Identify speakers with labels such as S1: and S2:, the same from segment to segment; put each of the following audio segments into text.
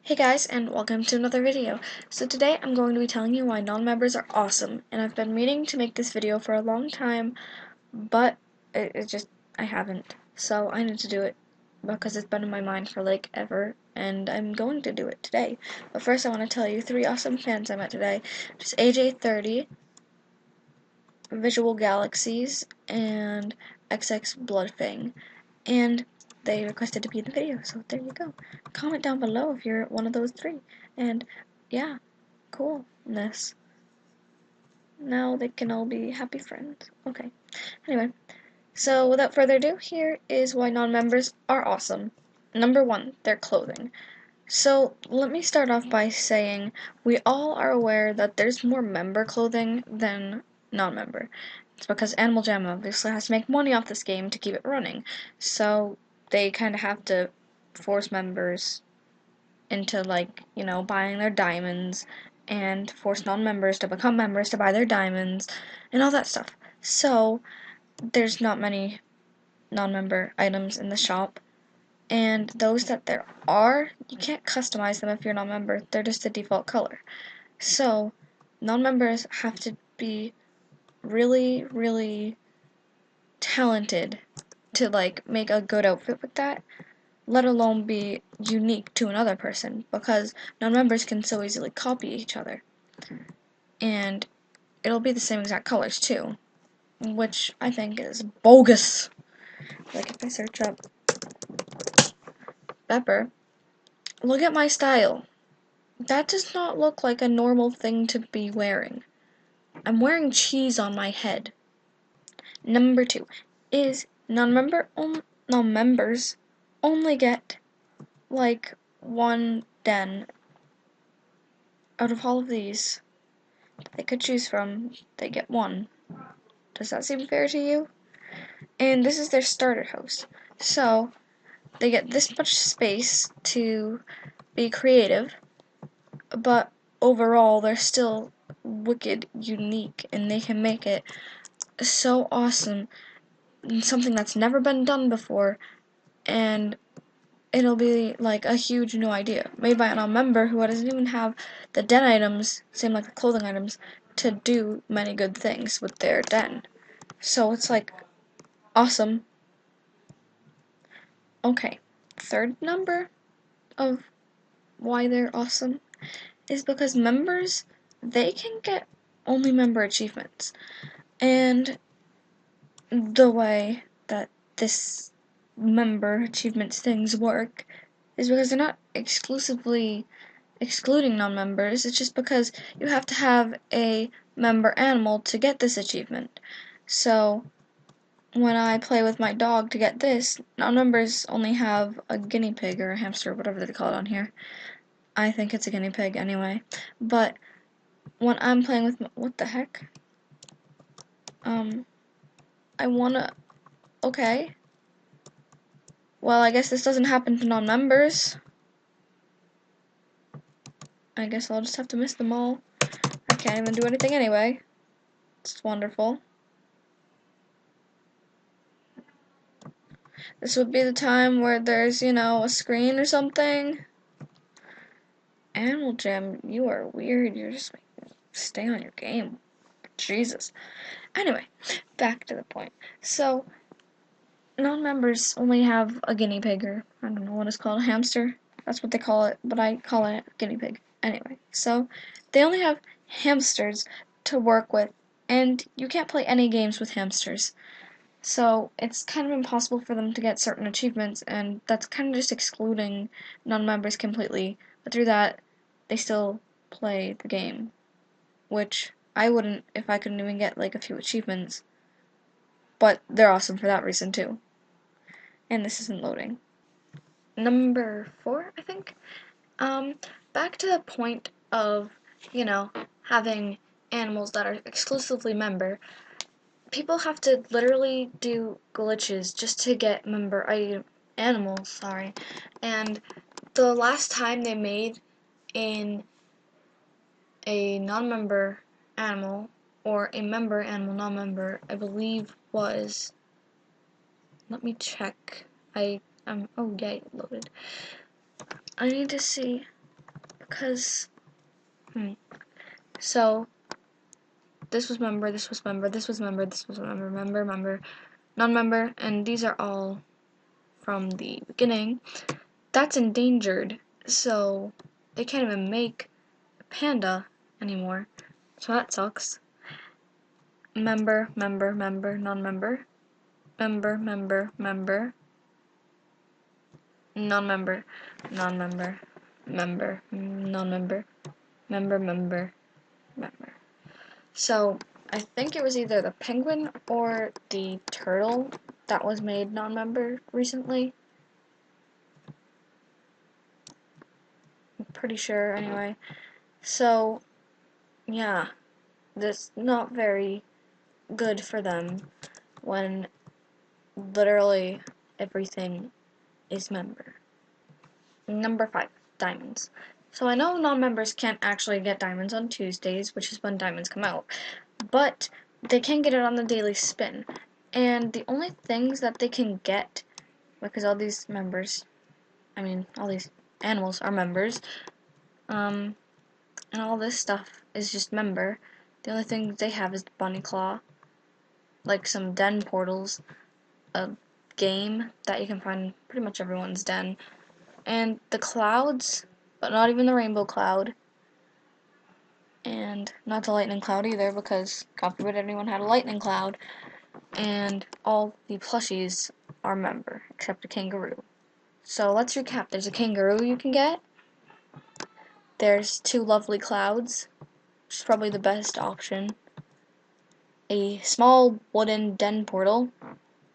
S1: Hey guys, and welcome to another video. So today I'm going to be telling you why non-members are awesome, and I've been meaning to make this video for a long time, but I haven't. So I need to do it because it's been in my mind for like ever, and I'm going to do it today. But first I want to tell you 3 awesome fans I met today. Just AJ30, Visual Galaxies, and XX Bloodfang. And they requested to be in the video, so there you go. Comment down below if you're one of those 3. And yeah, coolness. Now they can all be happy friends. Okay. Anyway, so without further ado, here is why non-members are awesome. Number 1, their clothing. So let me start off by saying we all are aware that there's more member clothing than non-member. It's because Animal Jam obviously has to make money off this game to keep it running. So they kind of have to force members into, like, buying their diamonds, and force non-members to become members to buy their diamonds and all that stuff. So there's not many non-member items in the shop. And those that there are, you can't customize them if you're not a member. They're just the default color. So, non-members have to be really, really talented to, like, make a good outfit with that, let alone be unique to another person, because non-members can so easily copy each other. And it'll be the same exact colors, too, which I think is bogus. Like, if I search up Pepper, look at my style. That does not look like a normal thing to be wearing. I'm wearing cheese on my head. Number 2 is non-members only get like one den out of all of these they could choose from. They get one. Does that seem fair to you? And this is their starter house. So they get this much space to be creative, but overall they're still wicked unique, and they can make it so awesome, something that's never been done before, and it'll be like a huge new idea made by a non-member who doesn't even have the den items, same like the clothing items, to do many good things with their den. So it's like awesome. Okay, third number of why they're awesome is because members, they can get only member achievements. And the way that this member achievements things work is because they're not exclusively excluding non-members. It's just because you have to have a member animal to get this achievement. So when I play with my dog to get this, non-members only have a guinea pig or a hamster, whatever they call it on here. I think it's a guinea pig anyway. But when I'm playing with what the heck? I wanna... Okay. Well, I guess this doesn't happen to non-members. I guess I'll just have to miss them all. I can't even do anything anyway. It's wonderful. This would be the time where there's, a screen or something. Animal Jam, you are weird. You're just like, stay on your game. Jesus. Anyway, back to the point. So, non-members only have a guinea pig, or I don't know what it's called, a hamster. That's what they call it, but I call it guinea pig. Anyway, so they only have hamsters to work with, and you can't play any games with hamsters. So it's kind of impossible for them to get certain achievements, and that's kind of just excluding non-members completely. But through that, they still play the game, which I wouldn't if I couldn't even get like a few achievements. But they're awesome for that reason too. And this isn't loading. Number 4, I think. Back to the point of, having animals that are exclusively member. People have to literally do glitches just to get animals, sorry. And the last time they made in a non-member animal, or a member animal non-member, I believe was, let me check. Oh yeah, it loaded. I need to see. Cause, so, this was member, this was member, this was member, this was member, member, non-member, and these are all from the beginning. That's endangered, so they can't even make a panda anymore. So that sucks. Member, member, member, non-member, member, member, member, non-member, non-member, member, non-member, member, member, member. So I think it was either the penguin or the turtle that was made non-member recently. I'm pretty sure anyway. So yeah, this not very good for them when literally everything is member. Number 5, diamonds. So I know non-members can't actually get diamonds on Tuesdays, which is when diamonds come out, but they can get it on the daily spin. And the only things that they can get, because all these members, all these animals are members, and all this stuff is just member. The only thing they have is the bunny claw, like some den portals, a game that you can find in pretty much everyone's den, and the clouds, but not even the rainbow cloud, and not the lightning cloud either, because God forbid anyone had a lightning cloud, and all the plushies are member, except a kangaroo. So let's recap. There's a kangaroo you can get, there's 2 lovely clouds, which is probably the best option, a small wooden den portal,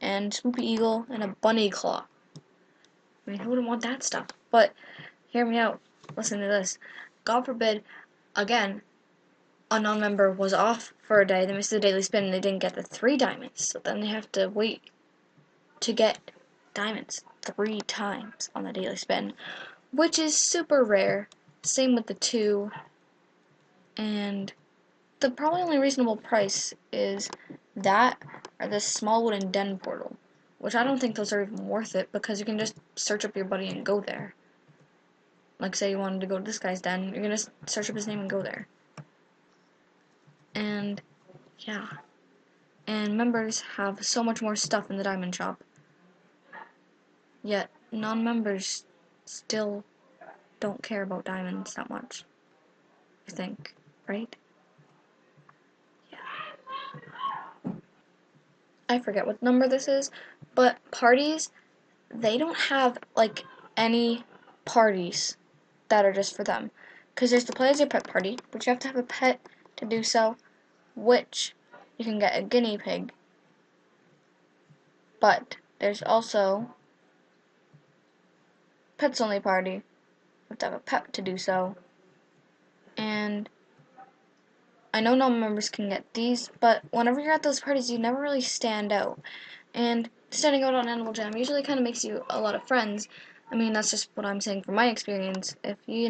S1: and Swoopy Eagle, and a bunny claw. Who wouldn't want that stuff? But hear me out. Listen to this. God forbid, again, a non-member was off for a day, they missed the daily spin, and they didn't get the 3 diamonds. So then they have to wait to get diamonds 3 times on the daily spin, which is super rare. Same with the 2. And the probably only reasonable price is that or this small wooden den portal, which I don't think those are even worth it, because you can just search up your buddy and go there. Like, say you wanted to go to this guy's den, you're gonna search up his name and go there. And yeah, and members have so much more stuff in the diamond shop, yet non-members still don't care about diamonds that much, I think, right? Yeah. I forget what number this is, but parties, they don't have, like, any parties that are just for them. Because there's the play as your pet party, but you have to have a pet to do so, which you can get a guinea pig. But there's also pets only party. You have to have a pet to do so. And I know non-members can get these, but whenever you're at those parties, you never really stand out. And standing out on Animal Jam usually kind of makes you a lot of friends. That's just what I'm saying from my experience. If you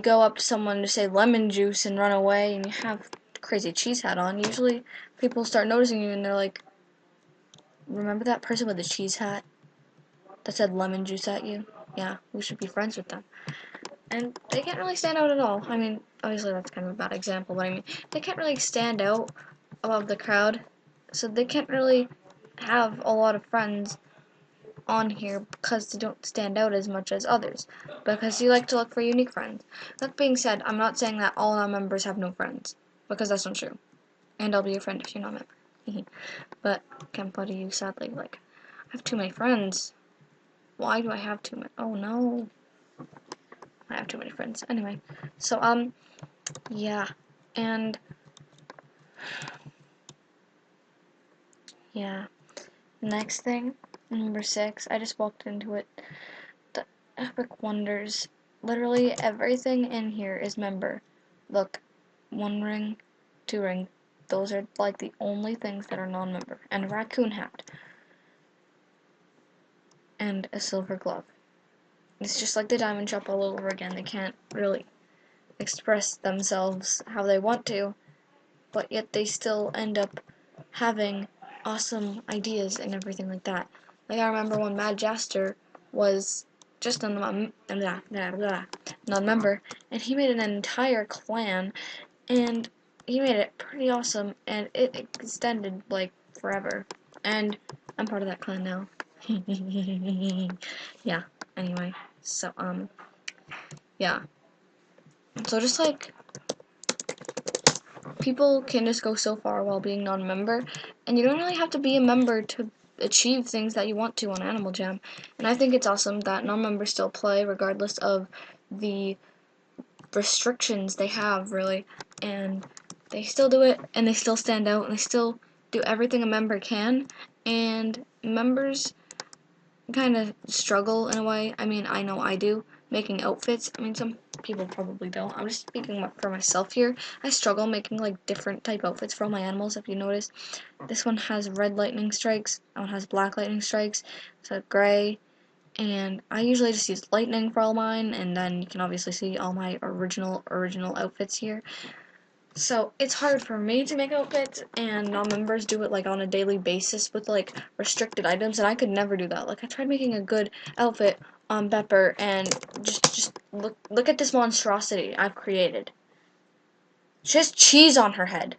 S1: go up to someone to say lemon juice and run away, and you have crazy cheese hat on, usually people start noticing you and they're like, remember that person with the cheese hat that said lemon juice at you? Yeah, we should be friends with them. And they can't really stand out at all. Obviously that's kind of a bad example, but they can't really stand out above the crowd, so they can't really have a lot of friends on here because they don't stand out as much as others, because you like to look for unique friends. That being said, I'm not saying that all non-members have no friends, because that's not true. And I'll be your friend if you're not a member. But can't buddy you, sadly. I have too many friends. Why do I have too many? Oh no. I have too many friends. Anyway, so, yeah. And, yeah. Next thing, number 6, I just walked into it. The Epic Wonders. Literally everything in here is member. Look, 1 ring, 2 ring. Those are like the only things that are non-member. And a raccoon hat. And a silver glove. It's just like the diamond shop all over again. They can't really express themselves how they want to, but yet they still end up having awesome ideas and everything like that. I remember when Mad Jaster was just a non-member, and he made an entire clan, and he made it pretty awesome, and it extended like forever. And I'm part of that clan now. Yeah. Anyway, so yeah. So just like people can just go so far while being non-member, and you don't really have to be a member to achieve things that you want to on Animal Jam. And I think it's awesome that non-members still play regardless of the restrictions they have, really, and they still do it, and they still stand out, and they still do everything a member can. And members kind of struggle in a way. I mean, I know I do, making outfits. I mean, some people probably don't. I'm just speaking for myself here. I struggle making like different type outfits for all my animals. If you notice, this one has red lightning strikes, that one has black lightning strikes, so gray, and I usually just use lightning for all mine, and then you can obviously see all my original outfits here. So it's hard for me to make outfits, and non-members do it like on a daily basis with like restricted items, and I could never do that. Like I tried making a good outfit on Pepper, and just look at this monstrosity I've created. She has cheese on her head.